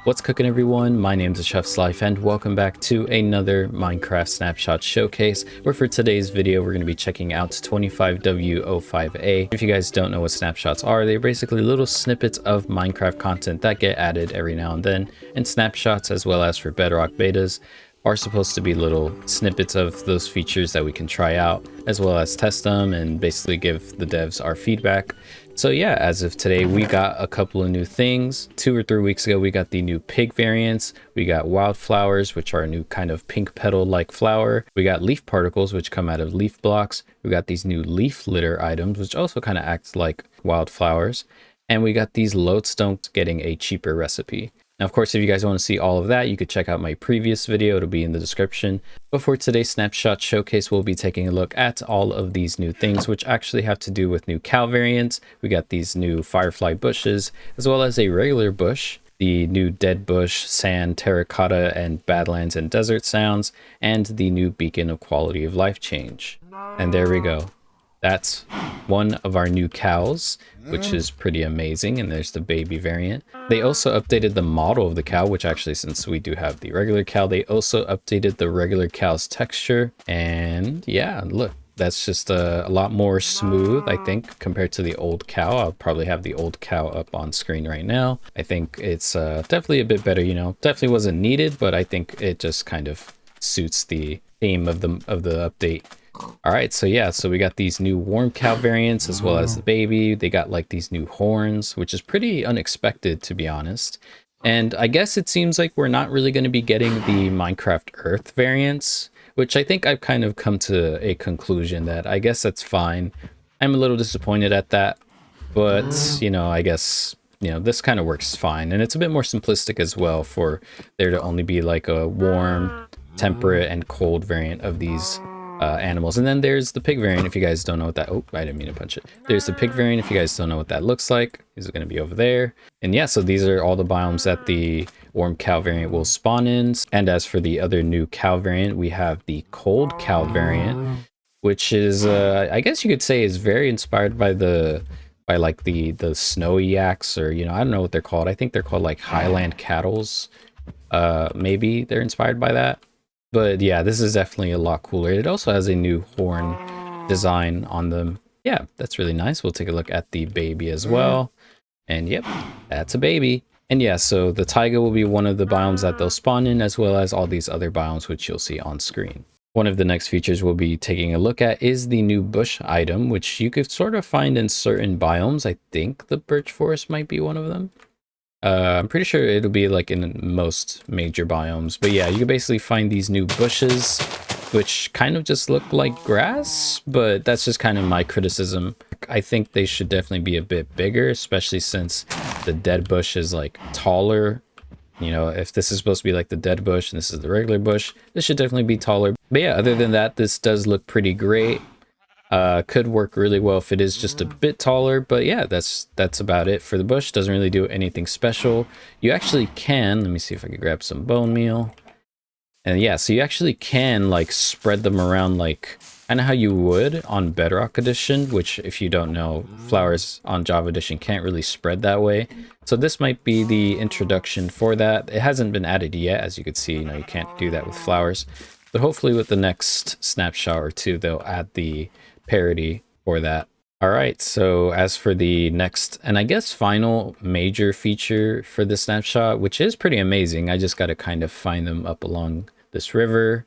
What's cooking, everyone? My name's The Chef's Life and welcome back to another Minecraft Snapshot showcase, where for today's video we're going to be checking out 25W05A. If you guys don't know what snapshots are, they're basically little snippets of Minecraft content that get added every now and then, and snapshots, as well as for Bedrock betas, are supposed to be little snippets of those features that we can try out, as well as test them and basically give the devs our feedback. So yeah, as of today, we got a couple of new things. 2 or 3 weeks ago, we got the new pig variants. We got wildflowers, which are a new kind of pink petal-like flower. We got leaf particles, which come out of leaf blocks. We got these new leaf litter items, which also kind of act like wildflowers. And we got these lodestones getting a cheaper recipe. Now, of course, if you guys want to see all of that, you could check out my previous video. It'll be in the description. But for today's snapshot showcase, we'll be taking a look at all of these new things, which actually have to do with new cow variants. We got these new firefly bushes, as well as a regular bush, the new dead bush, sand, terracotta, and badlands and desert sounds, and the new beacon of quality of life change. And there we go. That's one of our new cows, which is pretty amazing. And there's the baby variant. They also updated the model of the cow, which actually, since we do have the regular cow, they also updated the regular cow's texture. And yeah, look, that's just a lot more smooth, I think, compared to the old cow. I'll probably have the old cow up on screen right now. I think it's definitely a bit better, you know, definitely wasn't needed, but I think it just kind of suits the theme of the update. All right, so yeah, so we got these new warm cow variants, as well as the baby. They got like these new horns, which is pretty unexpected, to be honest. And I guess it seems like we're not really going to be getting the Minecraft Earth variants, which I think I've kind of come to a conclusion that I guess that's fine. I'm a little disappointed at that, but you know, I guess, you know, this kind of works fine. And it's a bit more simplistic as well, for there to only be like a warm, temperate, and cold variant of these animals. And then there's the pig variant, if you guys don't know what that, oh, I didn't mean to punch it. There's the pig variant, if you guys don't know what that looks like. These are going to be over there. And yeah, so these are all the biomes that the warm cow variant will spawn in. And as for the other new cow variant, we have the cold cow variant, which is I guess you could say is very inspired by like the snowy yaks, or, you know, I don't know what they're called. I think they're called like Highland cattles. Maybe they're inspired by that. But yeah, this is definitely a lot cooler. It also has a new horn design on them. Yeah, that's really nice. We'll take a look at the baby as well. And yep, that's a baby. And yeah, so the taiga will be one of the biomes that they'll spawn in, as well as all these other biomes, which you'll see on screen. One of the next features we'll be taking a look at is the new bush item, which you could sort of find in certain biomes. I think the birch forest might be one of them. I'm pretty sure it'll be like in most major biomes. But yeah, you can basically find these new bushes, which kind of just look like grass, but that's just kind of my criticism. I think they should definitely be a bit bigger, especially since the dead bush is like taller. You know, if this is supposed to be like the dead bush and this is the regular bush, this should definitely be taller. But yeah, other than that, this does look pretty great. Could work really well if it is just a bit taller, but yeah, that's about it for the bush. Doesn't really do anything special. You actually can, let me see if I can grab some bone meal. And yeah, so you actually can like spread them around like kind of how you would on Bedrock Edition, which, if you don't know, flowers on Java Edition can't really spread that way. So this might be the introduction for that. It hasn't been added yet, as you can see. You know, you can't do that with flowers, but hopefully with the next snapshot or two, they'll add the parody for that. All right, so as for the next and I guess final major feature for the snapshot, which is pretty amazing, I just got to kind of find them up along this river,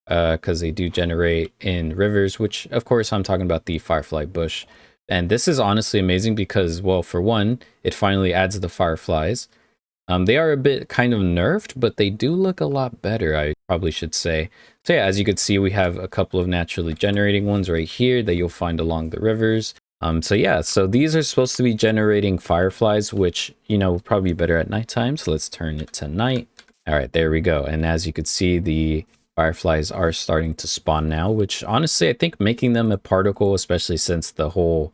because they do generate in rivers, which of course I'm talking about the firefly bush. And this is honestly amazing because, well, for one, it finally adds the fireflies. They are a bit kind of nerfed, but they do look a lot better, I probably should say. So yeah, as you can see, we have a couple of naturally generating ones right here that you'll find along the rivers. So yeah, so these are supposed to be generating fireflies, which, you know, will probably be better at nighttime. So let's turn it to night. All right, there we go. And as you can see, the fireflies are starting to spawn now, which honestly, I think making them a particle, especially since the whole,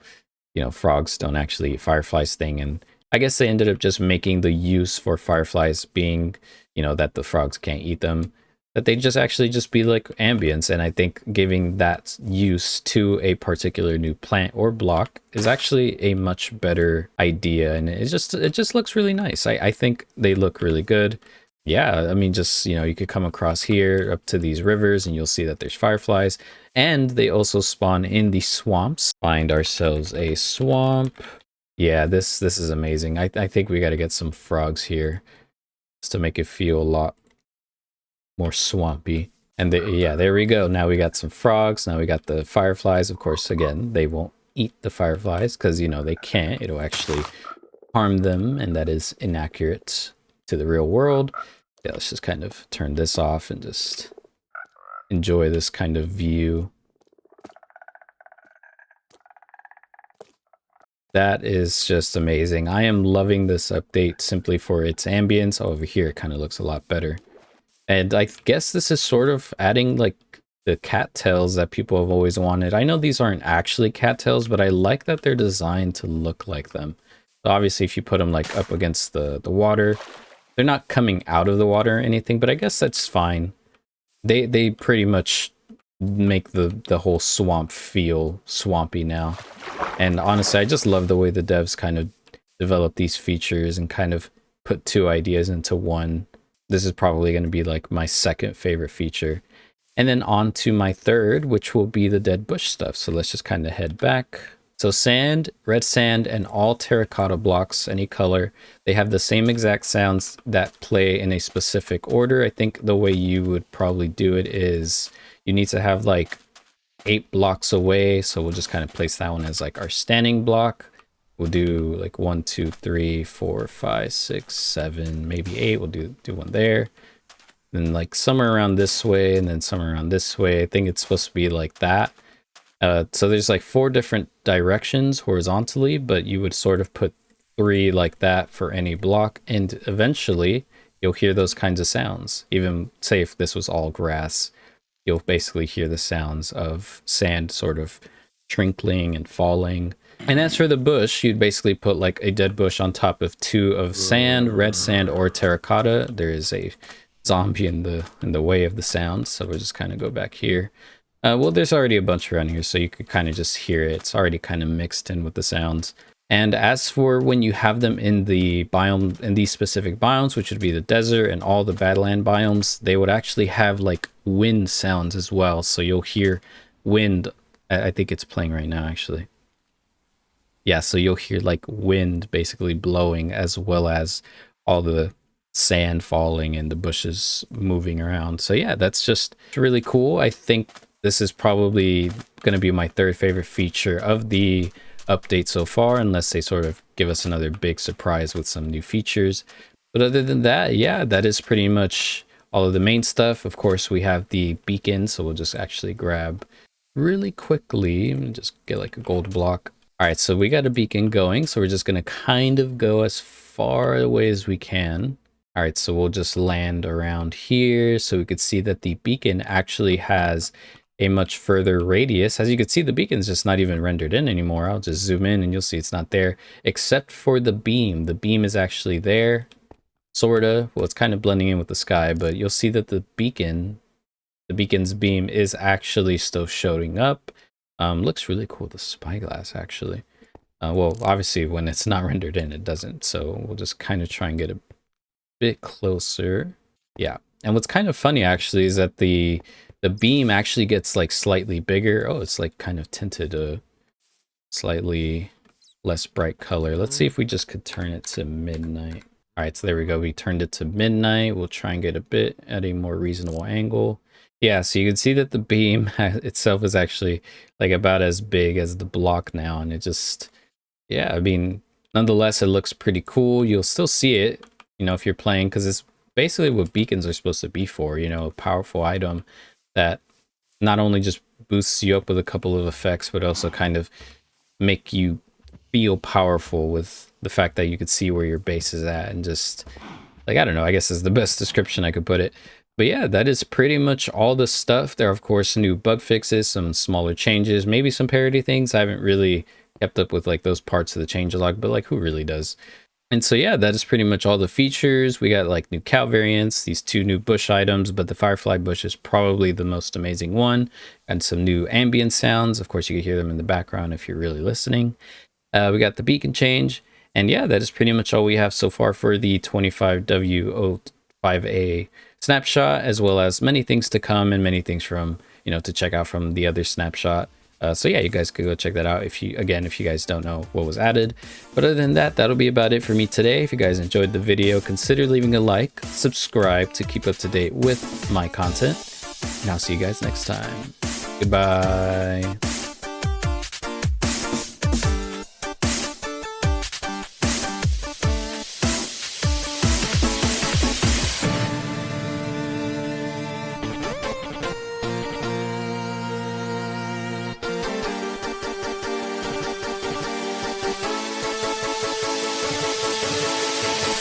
you know, frogs don't actually eat fireflies thing. And I guess they ended up just making the use for fireflies being, you know, that the frogs can't eat them. that they just actually just be like ambience. And I think giving that use to a particular new plant or block is actually a much better idea. And it just looks really nice. I think they look really good. Yeah, I mean, just, you know, you could come across here up to these rivers and you'll see that there's fireflies. And they also spawn in the swamps. Find ourselves a swamp. Yeah, this is amazing. I think we got to get some frogs here just to make it feel a lot more swampy. And yeah, there we go. Now we got some frogs. Now we got the fireflies. Of course, again, they won't eat the fireflies because, you know, they can't. It'll actually harm them, and that is inaccurate to the real world. Yeah, let's just kind of turn this off and just enjoy this kind of view. That is just amazing. I am loving this update simply for its ambience. Over here, it kind of looks a lot better. And I guess this is sort of adding like the cattails that people have always wanted. I know these aren't actually cattails, but I like that they're designed to look like them. So obviously, if you put them like up against the water, they're not coming out of the water or anything, but I guess that's fine. They pretty much make the whole swamp feel swampy now. And honestly, I just love the way the devs kind of develop these features and kind of put two ideas into one. This is probably going to be like my second favorite feature. And then on to my third, which will be the dead bush stuff. So let's just kind of head back. So sand, red sand, and all terracotta blocks, any color, they have the same exact sounds that play in a specific order. I think the way you would probably do it is you need to have like 8 blocks away. So we'll just kind of place that one as like our standing block. We'll do like 1, 2, 3, 4, 5, 6, 7, maybe 8. We'll do one there. Then like somewhere around this way, and then somewhere around this way. I think it's supposed to be like that. So there's like 4 different directions horizontally, but you would sort of put 3 like that for any block, and eventually you'll hear those kinds of sounds. Even say if this was all grass, you'll basically hear the sounds of sand sort of trickling and falling. And as for the bush, you'd basically put like a dead bush on top of 2 of sand, red sand, or terracotta. There is a zombie in the way of the sound, so we'll just kind of go back here. Well, there's already a bunch around here, so you could kind of just hear it. It's already kind of mixed in with the sounds. And as for when you have them in the biome, in these specific biomes, which would be the desert and all the badland biomes, they would actually have like wind sounds as well. So you'll hear wind. I think it's playing right now, actually. Yeah, so you'll hear like wind basically blowing, as well as all the sand falling and the bushes moving around. So yeah, that's just really cool. I think this is probably going to be my third favorite feature of the update so far, unless they sort of give us another big surprise with some new features. But other than that, yeah, that is pretty much all of the main stuff. Of course, we have the beacon, so we'll just actually grab really quickly and just get like a gold block. All right, so we got a beacon going, so we're just going to kind of go as far away as we can. All right, so we'll just land around here so we could see that the beacon actually has a much further radius. As you can see, the beacon's just not even rendered in anymore. I'll just zoom in and you'll see it's not there, except for the beam. The beam is actually there, sorta. Well, it's kind of blending in with the sky, but you'll see that the beacon's beam is actually still showing up. Looks really cool, the spyglass, actually. Well, obviously, when it's not rendered in, it doesn't. So we'll just kind of try and get a bit closer. Yeah, and what's kind of funny, actually, is that the beam actually gets like slightly bigger. Oh, it's like kind of tinted a slightly less bright color. Let's see if we just could turn it to midnight. All right, so there we go. We turned it to midnight. We'll try and get a bit at a more reasonable angle. Yeah, so you can see that the beam itself is actually like about as big as the block now. And it just, yeah, I mean, nonetheless, it looks pretty cool. You'll still see it, you know, if you're playing, because it's basically what beacons are supposed to be for, you know, a powerful item that not only just boosts you up with a couple of effects, but also kind of make you feel powerful with the fact that you could see where your base is at, and just like, I don't know, I guess is the best description I could put it. But yeah, that is pretty much all the stuff. There are, of course, new bug fixes, some smaller changes, maybe some parity things. I haven't really kept up with like those parts of the changelog, but like, who really does? And so yeah, that is pretty much all the features. We got like new cow variants, these 2 new bush items, but the firefly bush is probably the most amazing one. And some new ambient sounds. Of course, you can hear them in the background if you're really listening. We got the beacon change. And yeah, that is pretty much all we have so far for the 25W05A snapshot, as well as many things to come and many things from, to check out from the other snapshot. So yeah, you guys could go check that out if you guys don't know what was added. But other than that, that'll be about it for me today. If you guys enjoyed the video, consider leaving a like, subscribe to keep up to date with my content, and I'll see you guys next time. Goodbye.